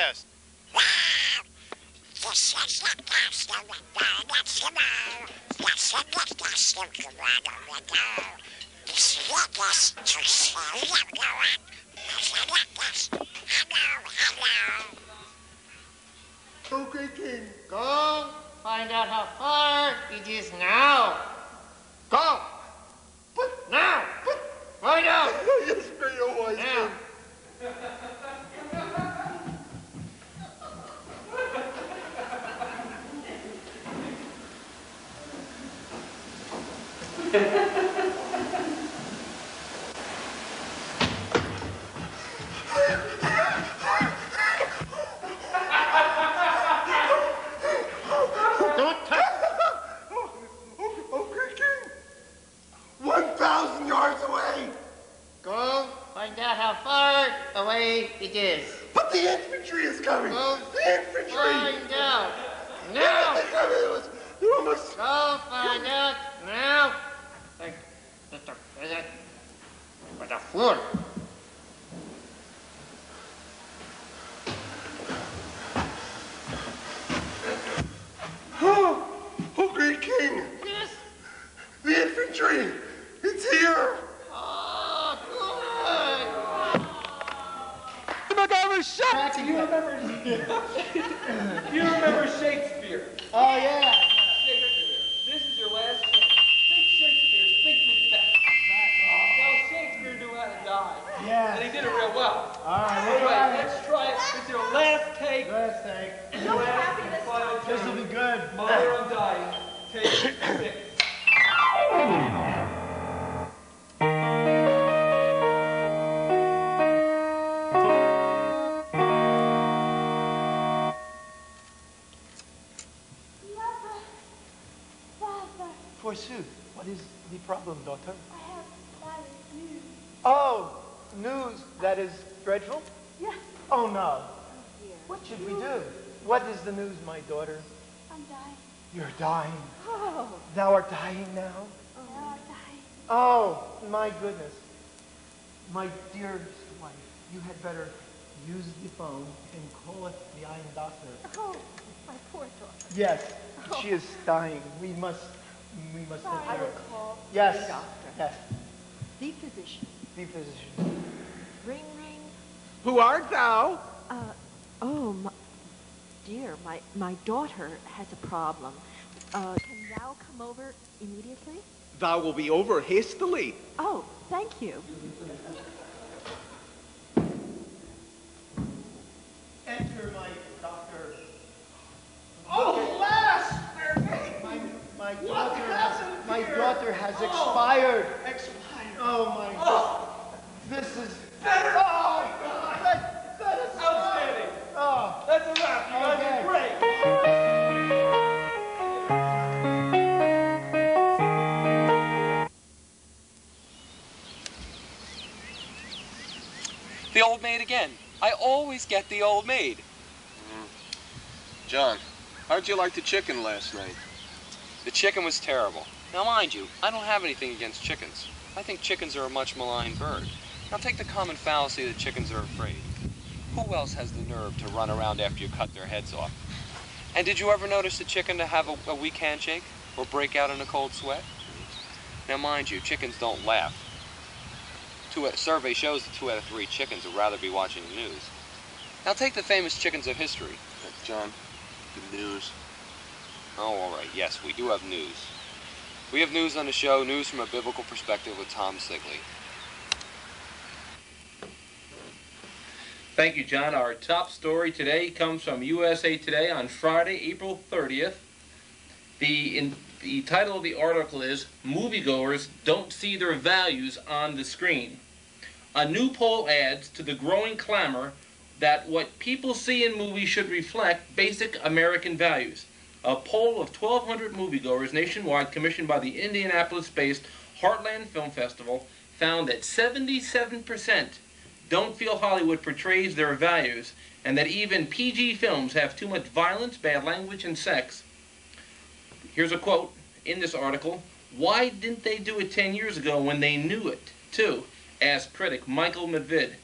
best. Okay, King, go find out how far it is now. Go! Now! Find out! Yes, be your wise now. Don't touch. Okay, King. 1,000 yards away. Go find out how far away it is. But the infantry is coming. Go The infantry. find out. Now! They're almost... Go find out now. What a fool. Oh, okay, King. Yes. The infantry. It's here. Oh, good. MacIverShow! Do you remember Shakespeare? Oh, yeah. Shakespeare. This is your last chance. Think Shakespeare, think Macbeth. Now, Shakespeare knew how to die. Yeah. And he did it real well. All right, All right, let's try it. This is your last take. Let's take. Your last and final This will take. be good. Mother, I'm dying. Take 6. Forsooth, what is the problem, daughter? I have bad news. Oh, news that is dreadful? Yes. Oh, no. Oh, dear. What should we do? What is the news, my daughter? I'm dying. You're dying. Oh. Thou art dying now? Now I'm dying. Oh, my goodness. My dearest wife, you had better use the phone and call it the eye doctor. Oh, my poor daughter. Yes, she is dying. We must Sorry, take I care will of her. call Yes. the doctor. Yes, The physician. the physician. Ring, ring. Who art thou? Dear, my daughter has a problem. Can thou come over immediately? Thou will be over hastily. Oh, thank you. Enter, my doctor. Oh, alas! My daughter has expired. Expired. Oh my. Oh. This is. Better. Oh God. That is. Outstanding. Oh. That's a wrap. You guys Okay. did great. The old maid again. I always get the old maid. John, how'd you like the chicken last night? The chicken was terrible. Now mind you, I don't have anything against chickens. I think chickens are a much maligned bird. Now take the common fallacy that chickens are afraid. Who else has the nerve to run around after you cut their heads off? And did you ever notice a chicken to have a weak handshake or break out in a cold sweat? Now mind you, chickens don't laugh. A survey shows that 2 out of 3 chickens would rather be watching the news. Now take the famous chickens of history. John, the news. Oh, all right. Yes, we do have news. We have news on the show, news from a biblical perspective with Tom Sigley. Thank you, John. Our top story today comes from USA Today on Friday, April 30th. The title of the article is, "Moviegoers Don't See Their Values on the Screen." A new poll adds to the growing clamor that what people see in movies should reflect basic American values. A poll of 1,200 moviegoers nationwide commissioned by the Indianapolis-based Heartland Film Festival found that 77% don't feel Hollywood portrays their values, and that even PG films have too much violence, bad language, and sex. Here's a quote in this article. "Why didn't they do it 10 years ago when they knew it, too?" asked critic Michael Medvid.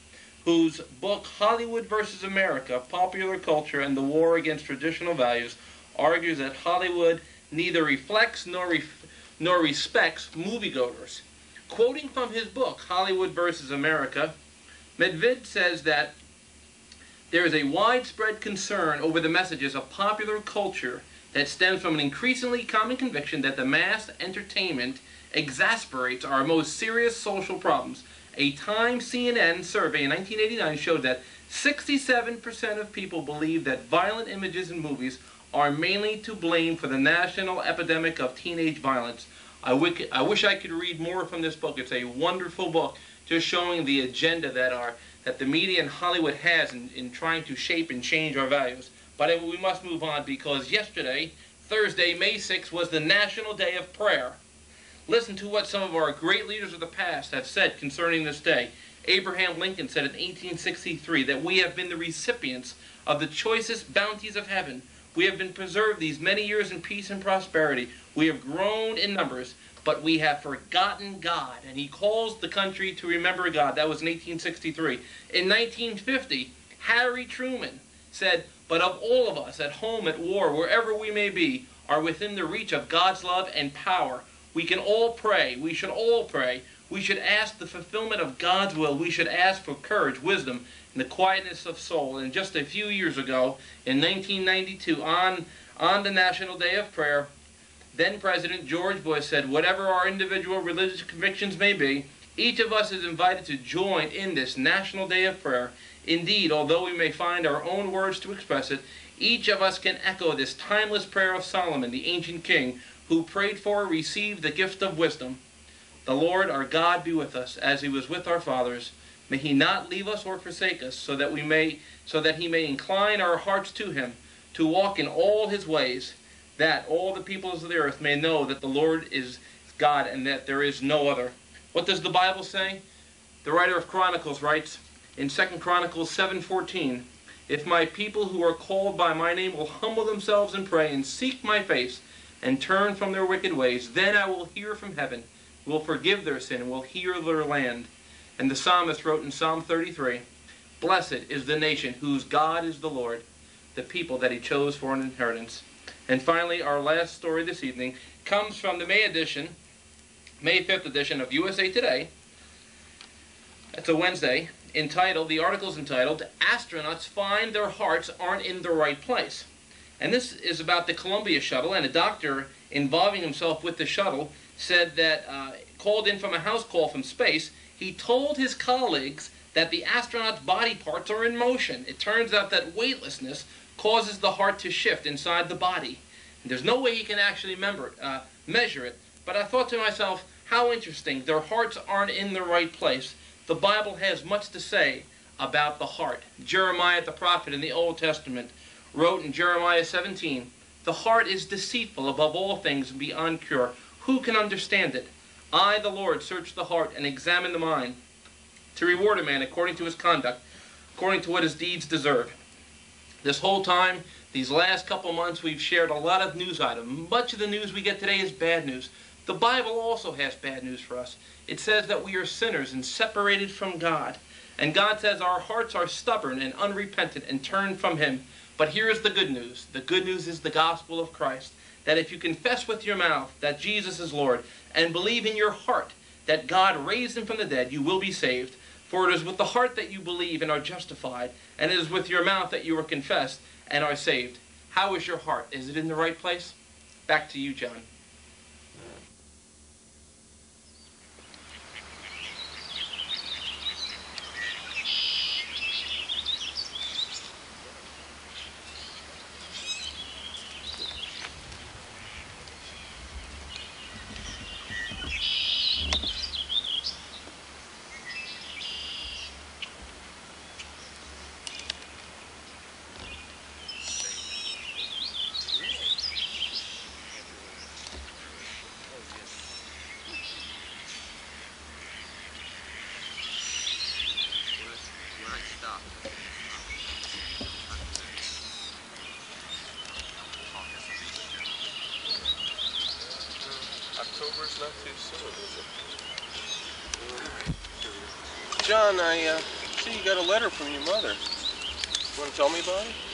whose book Hollywood versus America, Popular Culture and the War Against Traditional Values argues that Hollywood neither reflects nor respects moviegoers. Quoting from his book, Hollywood versus America, Medved says that there is a widespread concern over the messages of popular culture that stems from an increasingly common conviction that the mass entertainment exasperates our most serious social problems. A Time CNN survey in 1989 showed that 67% of people believe that violent images in movies are mainly to blame for the national epidemic of teenage violence. I wish I could read more from this book. It's a wonderful book, just showing the agenda that the media in Hollywood has in trying to shape and change our values. But we must move on, because yesterday, Thursday, May 6th, was the National Day of Prayer. Listen to what some of our great leaders of the past have said concerning this day. Abraham Lincoln said in 1863 that we have been the recipients of the choicest bounties of heaven. We have been preserved these many years in peace and prosperity. We have grown in numbers, but we have forgotten God. And he calls the country to remember God. That was in 1863. In 1950, Harry Truman said, "But of all of us, at home, at war, wherever we may be, are within the reach of God's love and power. We can all pray. We should all pray. We should ask the fulfillment of God's will. We should ask for courage, wisdom, and the quietness of soul." And just a few years ago, in 1992, on the National Day of Prayer, then President George Bush said, "Whatever our individual religious convictions may be, each of us is invited to join in this National Day of Prayer. Indeed, although we may find our own words to express it, each of us can echo this timeless prayer of Solomon, the ancient king, who prayed for, received the gift of wisdom. The Lord our God be with us, as he was with our fathers. May he not leave us or forsake us, so that he may incline our hearts to him, to walk in all his ways, that all the peoples of the earth may know that the Lord is God and that there is no other." What does the Bible say? The writer of Chronicles writes in 2 Chronicles 7:14, "If my people who are called by my name will humble themselves and pray and seek my face and turn from their wicked ways, then I will hear from heaven, will forgive their sin, and will heal their land." And the psalmist wrote in Psalm 33, "Blessed is the nation whose God is the Lord, the people that he chose for an inheritance." And finally, our last story this evening comes from the May 5th edition of USA Today. It's a Wednesday. The article is entitled, "Astronauts Find Their Hearts Aren't in the Right Place." And this is about the Columbia shuttle, and a doctor involving himself with the shuttle said that, called in from a house call from space, he told his colleagues that the astronauts' body parts are in motion. It turns out that weightlessness causes the heart to shift inside the body. And there's no way he can actually measure it. But I thought to myself, how interesting. Their hearts aren't in the right place. The Bible has much to say about the heart. Jeremiah the prophet in the Old Testament wrote in Jeremiah 17, "The heart is deceitful above all things and beyond cure. Who can understand it? I, the Lord, search the heart and examine the mind, to reward a man according to his conduct, according to what his deeds deserve." This whole time, these last couple months, we've shared a lot of news items. Much of the news we get today is bad news. The Bible also has bad news for us. It says that we are sinners and separated from God. And God says our hearts are stubborn and unrepentant and turned from him. But here is the good news. The good news is the gospel of Christ. That if you confess with your mouth that Jesus is Lord and believe in your heart that God raised him from the dead, you will be saved. For it is with the heart that you believe and are justified, and it is with your mouth that you are confessed and are saved. How is your heart? Is it in the right place? Back to you, John. October's not too soon, is it? John, I See, you got a letter from your mother. You want to tell me about it?